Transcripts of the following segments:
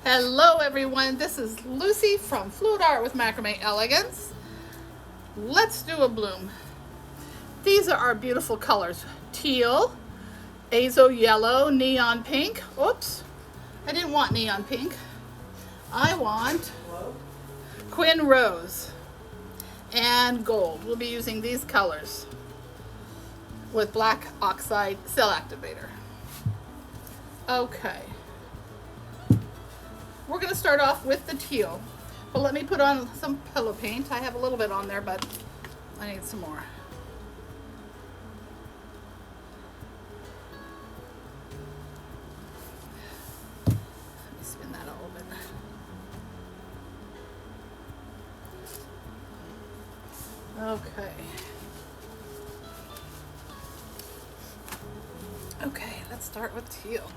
Hello everyone, this is Lucy from Fluid Art with Macrame Elegance. Let's do a bloom. These are our beautiful colors. Teal, azo yellow, neon pink. Oops, I didn't want neon pink. I want quin rose and gold. We'll be using these colors with black oxide cell activator. Okay. We're going to start off with the teal, but let me put on some pillow paint. I have a little bit on there, but I need some more. Let me spin that a little bit. Okay. Okay, let's start with teal.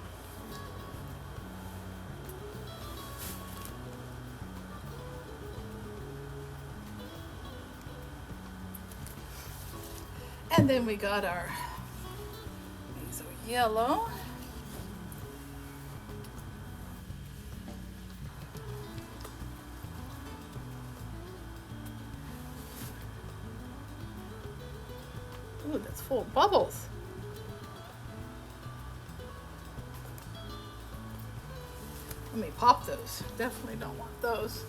And then we got our azo yellow. Ooh, that's full of bubbles. Let me pop those. Definitely don't want those.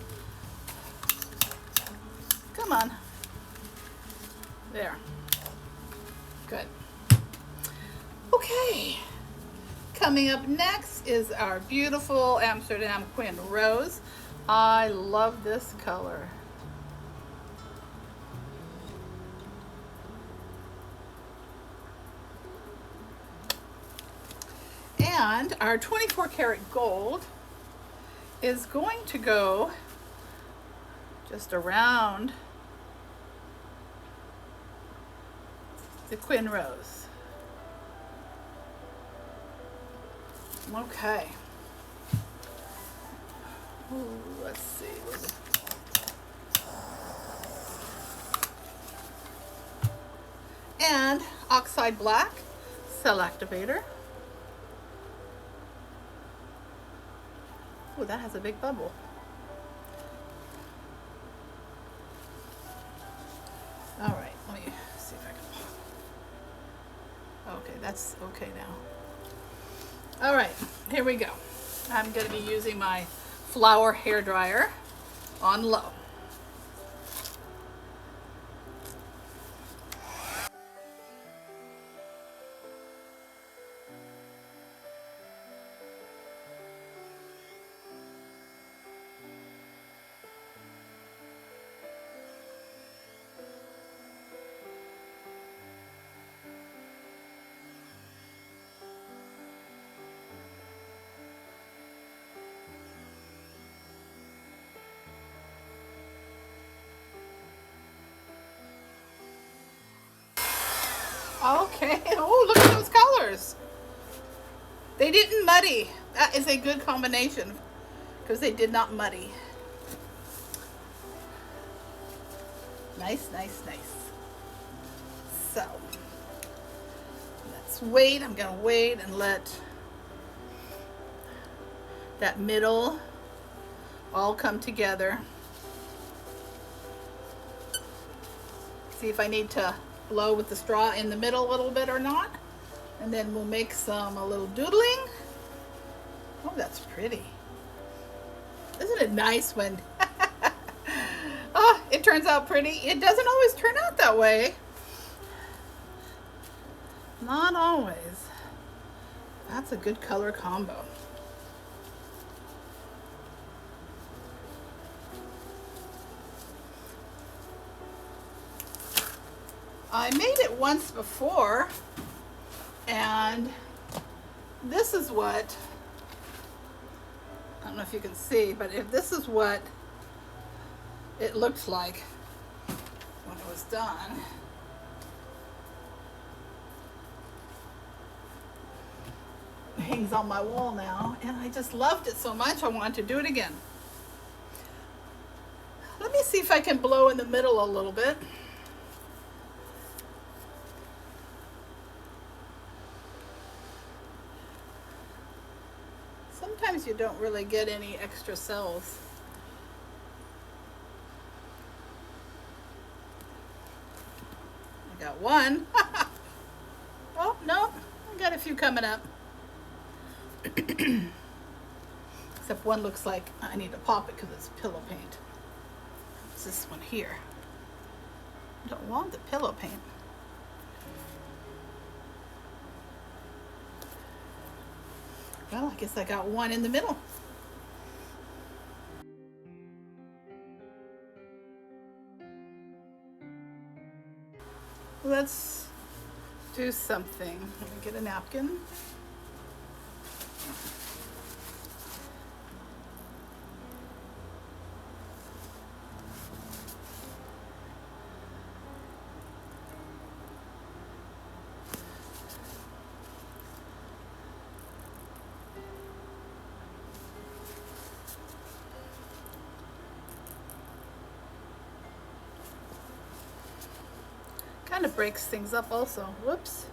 Come on. There. Good. Okay. Coming up next is our beautiful Amsterdam Quin Rose. I love this color. And our 24 karat gold is going to go just around the quin rose. Okay. Ooh, let's see. And oxide black cell activator. Oh, that has a big bubble. All right, let me see if I can. Okay, that's okay now. All right, here we go. I'm going to be using my flower hair dryer on low. Okay, oh, look at those colors. They didn't muddy. That is a good combination because they did not muddy. Nice, nice, nice. So, let's wait. I'm going to wait and let that middle all come together. See if I need to blow with the straw in the middle a little bit or not. And then we'll make a little doodling. Oh, that's pretty. Isn't it nice when oh, it turns out pretty? It doesn't always turn out that way. Not always. That's a good color combo. I made it once before, and this is what, I don't know if you can see, but if this is what it looked like when it was done. It hangs on my wall now, and I just loved it so much I wanted to do it again. Let me see if I can blow in the middle a little bit. Sometimes you don't really get any extra cells. I got one. Oh, no, I got a few coming up. Except one looks like I need to pop it because it's pillow paint. It's this one here. Don't want the pillow paint. Well, I guess I got one in the middle. Let's do something. Let me get a napkin. Kind of breaks things up also. Whoops.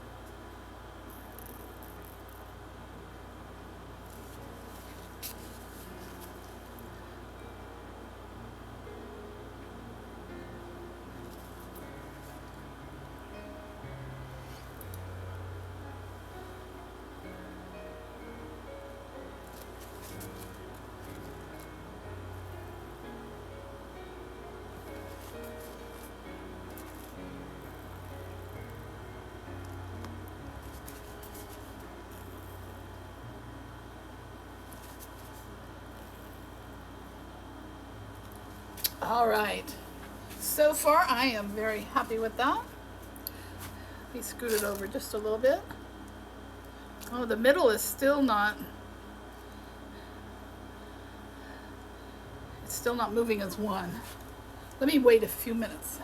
All right, so far I am very happy with that. Let me scoot it over just a little bit. Oh, the middle is still not, it's still not moving as one. Let me wait a few minutes.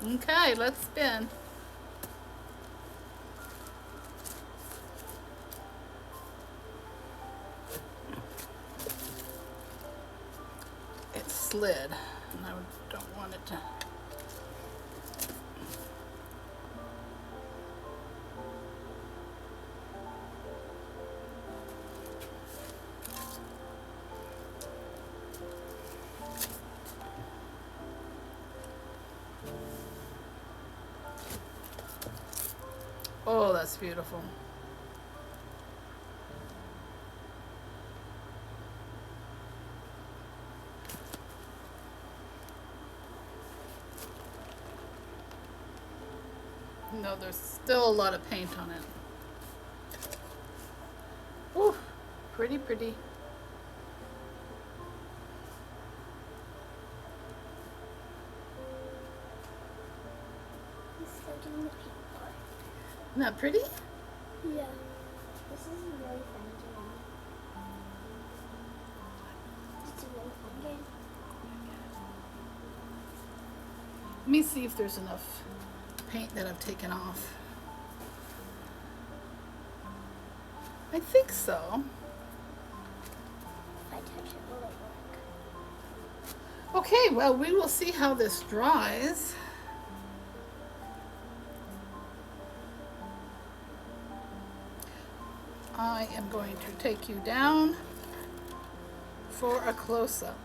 Okay, let's spin. It slid, and I don't want it to. Oh, that's beautiful. No, there's still a lot of paint on it. Ooh, pretty, pretty. Not pretty? Yeah. This is a really fun game. It's a really fun game. Let me see if there's enough paint that I've taken off. I think so. If I touch it, will it work? Okay, well, we will see how this dries. I am going to take you down for a close-up.